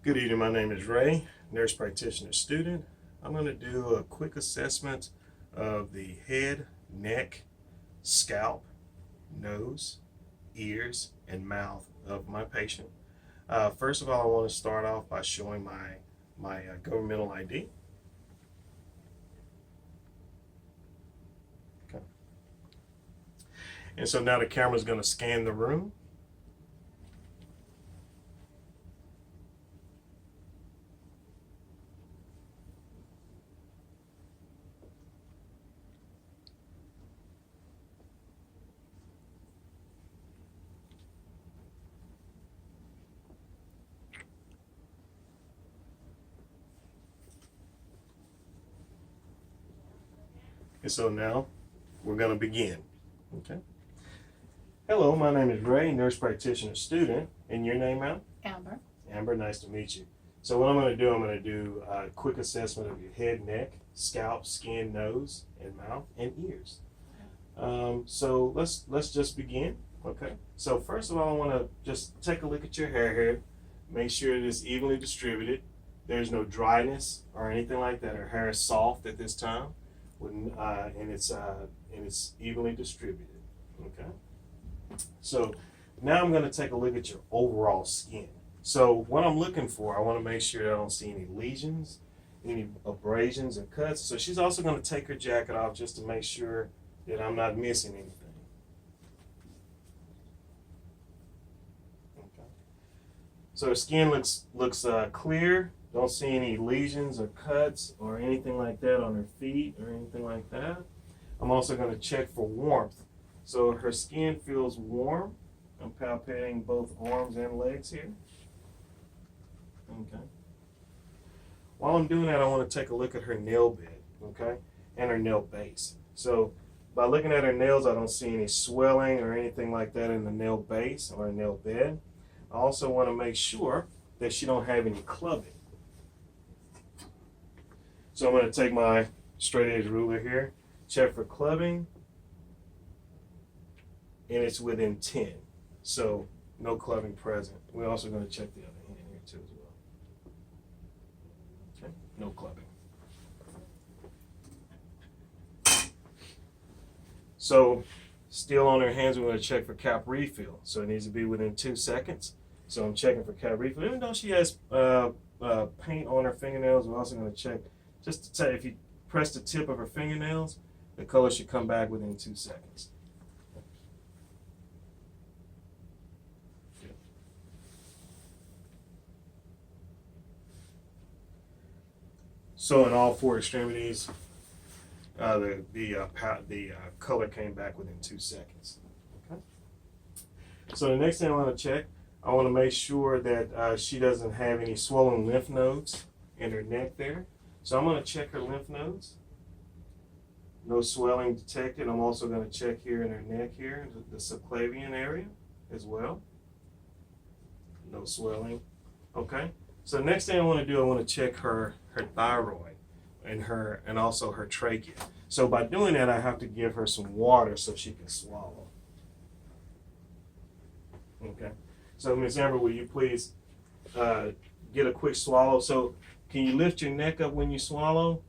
Good evening, my name is Ray, nurse practitioner student. I'm going to do a quick assessment of the head, neck, scalp, nose, ears, and mouth of my patient. First of all, I want to start off by showing my governmental ID. Okay. And so now the camera is going to scan the room. And so now we're going to begin. Okay. Hello, my name is Ray, nurse practitioner student. And your name, ma'am? Amber. Amber, nice to meet you. So what I'm going to do a quick assessment of your head, neck, scalp, skin, nose, and mouth, and ears. So let's just begin. Okay. So first of all, I want to just take a look at your hair here. Make sure it is evenly distributed. There's no dryness or anything like that. Her hair is soft at this time. And it's evenly distributed. Okay. So now I'm going to take a look at your overall skin. So what I'm looking for, I want to make sure I don't see any lesions, any abrasions or cuts. So she's also going to take her jacket off just to make sure that I'm not missing anything. Okay. So her skin looks clear. Don't see any lesions or cuts or anything like that on her feet or anything like that. I'm also going to check for warmth. So her skin feels warm. I'm palpating both arms and legs here. Okay. While I'm doing that, I want to take a look at her nail bed, okay, and her nail base. So by looking at her nails, I don't see any swelling or anything like that in the nail base or nail bed. I also want to make sure that she don't have any clubbing. So I'm going to take my straight edge ruler here, check for clubbing, and it's within 10. So no clubbing present. We're also going to check the other hand here too as well. Okay, no clubbing. So still on her hands, we're going to check for cap refill. So it needs to be within 2 seconds. So I'm checking for cap refill. Even though she has paint on her fingernails, we're also going to check. Just to tell you, if you press the tip of her fingernails, the color should come back within 2 seconds. Good. So in all 4 extremities, the color came back within 2 seconds. Okay. So the next thing I want to check, I want to make sure that she doesn't have any swollen lymph nodes in her neck there. So I'm going to check her lymph nodes. No swelling detected. I'm also going to check here in her neck here, the subclavian area as well. No swelling. Okay. So the next thing I want to do, I want to check her thyroid and also her trachea. So by doing that, I have to give her some water so she can swallow. Okay. So Ms. Amber, will you please get a quick swallow? So can you lift your neck up when you swallow?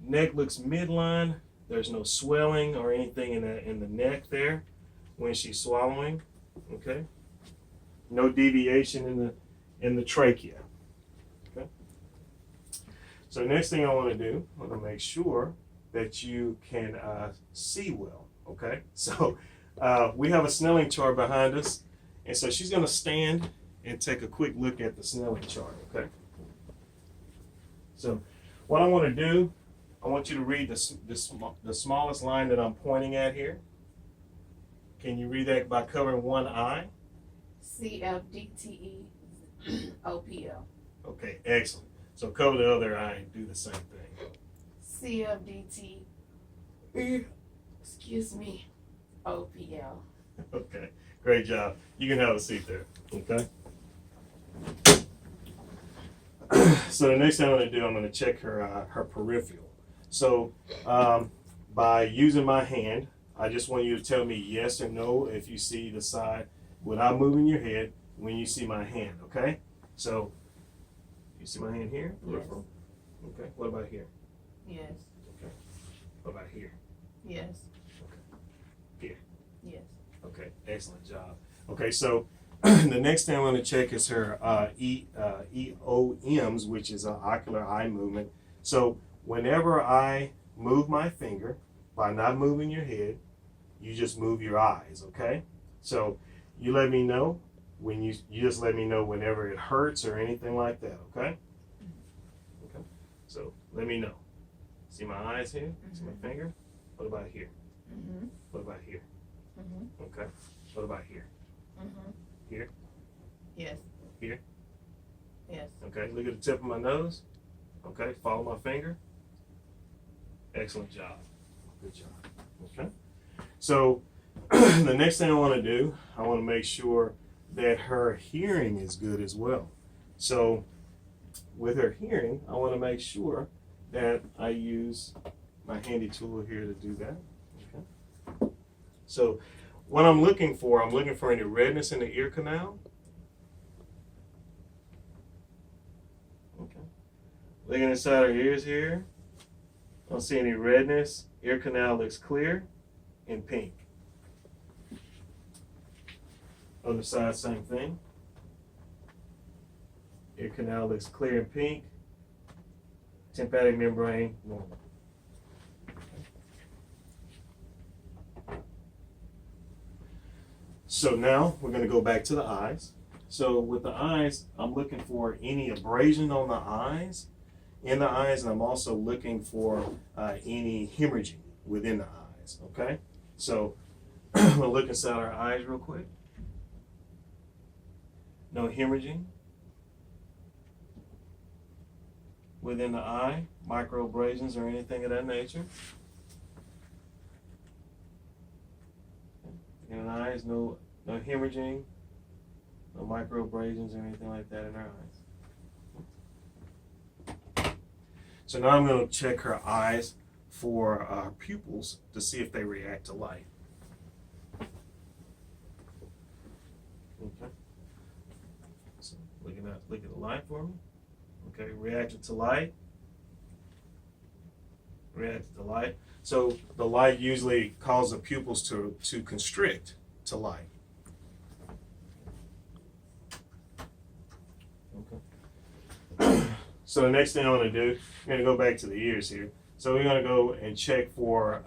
Neck looks midline. There's no swelling or anything in the neck there when she's swallowing. Okay. No deviation in the trachea. Okay. So next thing I want to do, I want to make sure that you can see well. Okay. So we have a Snelling chart behind us, and so she's going to stand and take a quick look at the Snelling chart. Okay. So what I want to do, I want you to read the smallest line that I'm pointing at here. Can you read that by covering one eye? CFDTE OPL. Okay, excellent. So cover the other eye and do the same thing. CFDT, excuse me, OPL. Okay, great job. You can have a seat there. Okay. So the next thing I'm going to do, I'm going to check her peripheral. So by using my hand, I just want you to tell me yes or no if you see the side without moving your head when you see my hand, okay? So You see my hand here? Peripheral. Okay. What about here? Yes. Okay. What about here? Yes. Okay. Here. Yes. Okay. Excellent job. Okay. So the next thing I'm going to check is her EOMs, which is an ocular eye movement. So whenever I move my finger, by not moving your head, you just move your eyes. Okay. So you let me know when you just let me know whenever it hurts or anything like that. Okay. Okay. So let me know. See my eyes here? Mm-hmm. See my finger? What about here? Mm-hmm. What about here? Mm-hmm. Okay. What about here? Mm-hmm. Here? Yes. Here? Yes. Okay. Look at the tip of my nose. Okay. Follow my finger. Excellent job. Good job. Okay. So the next thing I want to do, I want to make sure that her hearing is good as well. So with her hearing, I want to make sure that I use my handy tool here to do that. Okay. So what I'm looking for any redness in the ear canal. Okay. Looking inside her ears here. I don't see any redness. Ear canal looks clear and pink. Other side, same thing. Ear canal looks clear and pink. Tympanic membrane, normal. So now we're going to go back to the eyes. So with the eyes, I'm looking for any abrasion on the eyes, and I'm also looking for any hemorrhaging within the eyes. Okay. So I'm going to look inside our eyes real quick. No hemorrhaging within the eye, microabrasions or anything of that nature. In the eyes, no hemorrhaging, no microabrasions or anything like that in our eyes. So now I'm going to check her eyes for her pupils to see if they react to light. Okay. So look at the light for me. Okay, reacted to light. Reacted to light. So the light usually causes the pupils to constrict to light. Okay. So the next thing I want to do, I'm going to go back to the ears here. So we're going to go and check for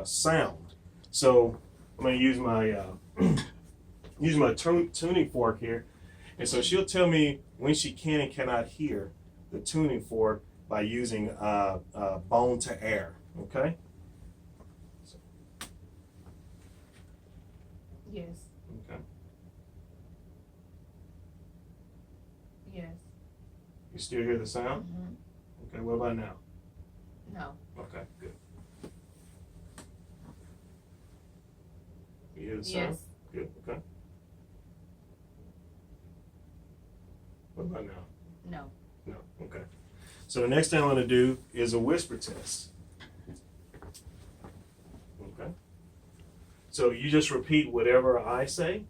sound. So I'm going to use my tuning fork here. And so she'll tell me when she can and cannot hear the tuning fork by using bone to air. Okay? So. Yes. Okay. Yes. You still hear the sound? Mm-hmm. Okay, what about now? No. Okay, good. You hear the sound? Yes. Good, okay. What about now? No. No, okay. So the next thing I want to do is a whisper test. Okay. So you just repeat whatever I say.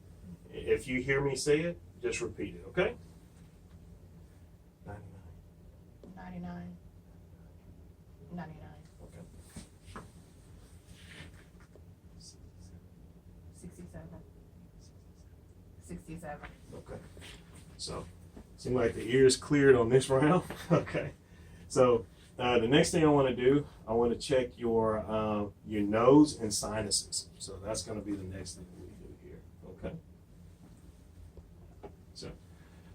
If you hear me say it, just repeat it, okay? 99. 99. Okay. 67. 67. Okay. So, seems like the ears cleared on this round. Okay. So, the next thing I want to do, I want to check your nose and sinuses. So that's going to be the next thing we do here. Okay. So,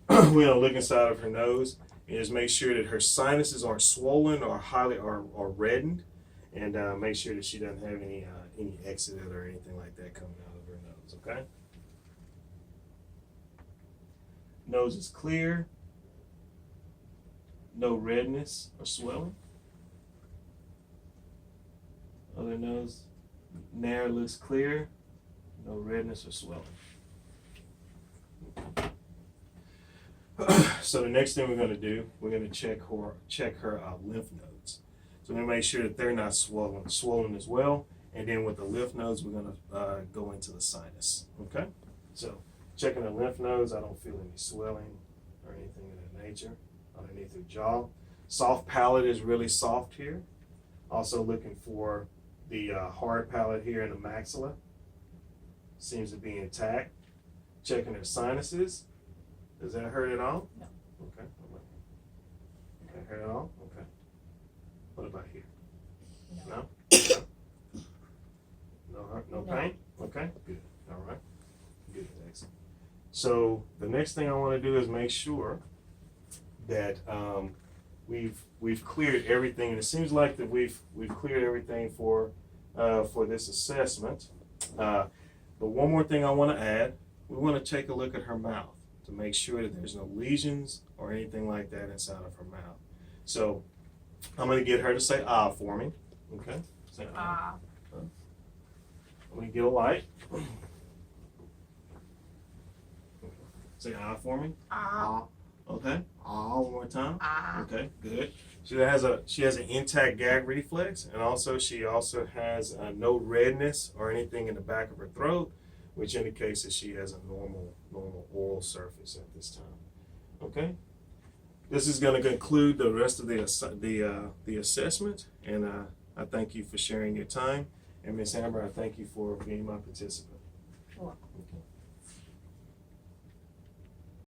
we're going to look inside of her nose and just make sure that her sinuses aren't swollen or or reddened, and make sure that she doesn't have any exudate or anything like that coming out of her nose. Okay. Nose is clear. No redness or swelling. Other nose, nair looks clear. No redness or swelling. So the next thing we're going to do, we're going to check her lymph nodes. So we're going to make sure that they're not swollen as well. And then with the lymph nodes, we're going to go into the sinus. Okay. So checking the lymph nodes, I don't feel any swelling or anything of that nature. underneath her jaw. Soft palate is really soft here. Also looking for the hard palate here in the maxilla. Seems to be intact. Checking her sinuses. Does that hurt at all? No. Okay. Okay, hurt at all? Okay. What about here? No. No? Okay. No hurt, no No. pain? Okay, good. All right. Good, excellent. So the next thing I want to do is make sure that we've cleared everything, and it seems like that we've cleared everything for this assessment. But one more thing I want to add, we want to take a look at her mouth to make sure that there's no lesions or anything like that inside of her mouth. So I'm going to get her to say ah for me. Okay? Say ah. Let me get a light. Say ah for me. Ah. Okay. Ah, one more time. Ah. Okay, good. She has an intact gag reflex, and also she has no redness or anything in the back of her throat, which indicates that she has a normal oral surface at this time. Okay. This is going to conclude the rest of the assessment, and I thank you for sharing your time, and Ms. Amber, I thank you for being my participant. Sure. Okay.